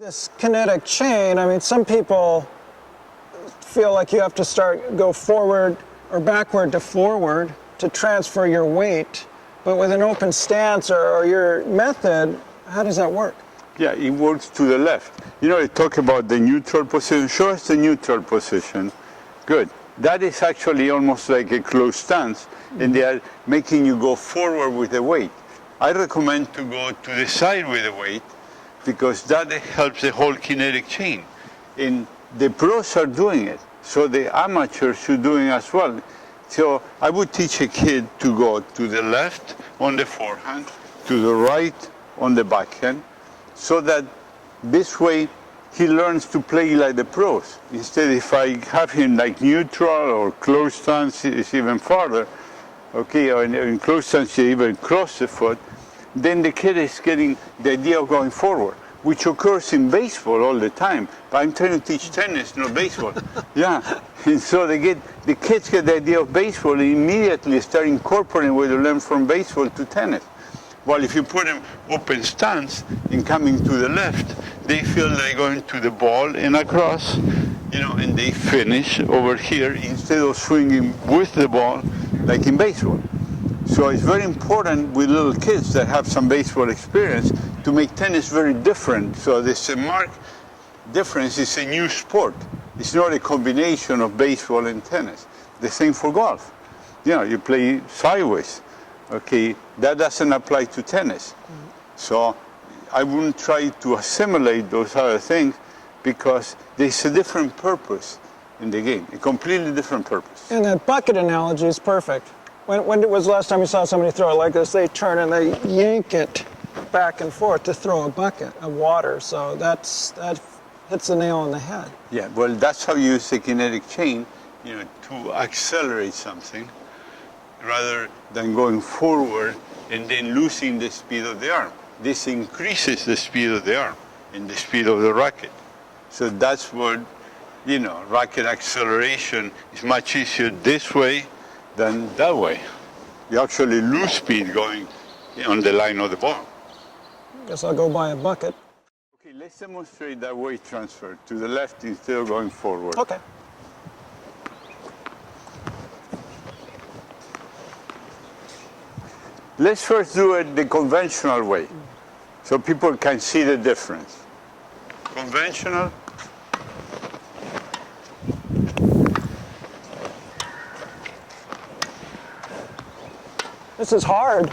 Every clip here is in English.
This kinetic chain, I mean, some people feel like you have to go forward or backward to forward to transfer your weight. But with an open stance or your method, how does that work? Yeah, it works to the left. You know, I talk about the neutral position. Show us the neutral position. Good. That is actually almost like a closed stance, and they are making you go forward with the weight. I recommend to go to the side with the weight because that helps the whole kinetic chain. And the pros are doing it, so the amateurs should do it as well. So I would teach a kid to go to the left on the forehand, to the right on the backhand, so that this way he learns to play like the pros. Instead, if I have him like neutral or closed stance, is even farther, okay, or in closed stance, you even cross the foot, then the kid is getting the idea of going forward, which occurs in baseball all the time. But I'm trying to teach tennis, not baseball. Yeah, and so the kids get the idea of baseball and immediately start incorporating what they learn from baseball to tennis. Well, if you put them open stance and coming to the left, they feel they're going to the ball and across, you know, and they finish over here instead of swinging with the ball like in baseball. So it's very important with little kids that have some baseball experience to make tennis very different. So this marked difference is a new sport. It's not a combination of baseball and tennis. The same for golf. You know, you play sideways. Okay, that doesn't apply to tennis. So I wouldn't try to assimilate those other things because there's a different purpose in the game, a completely different purpose. And that bucket analogy is perfect. When was the last time you saw somebody throw it like this? They turn and they yank it back and forth to throw a bucket of water. So that hits the nail on the head. Yeah, well, that's how you use the kinetic chain, you know, to accelerate something rather than going forward and then losing the speed of the arm. This increases the speed of the arm and the speed of the racket. So that's what, you know, racket acceleration is much easier this way than that way. You actually lose speed going on the line of the ball. Guess I'll go buy a bucket. Okay, let's demonstrate that weight transfer to the left instead of going forward. Okay. Let's first do it the conventional way, so people can see the difference. Conventional. This is hard.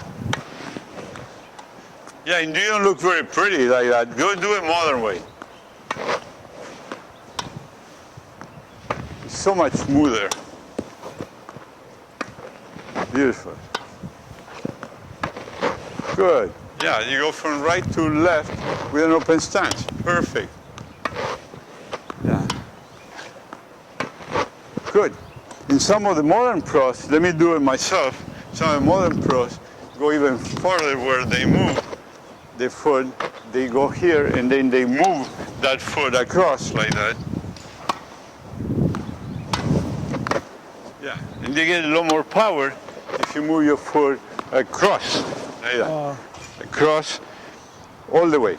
Yeah, and you don't look very pretty like that. Go do it modern way. It's so much smoother. Beautiful. Good. Yeah, you go from right to left with an open stance. Perfect. Yeah. Good. In some of the modern pros, let me do it myself, some of the modern pros go even farther where they move the foot. They go here and then they move that foot across like that. Yeah, and they get a lot more power if you move your foot across. Like that. Across all the way.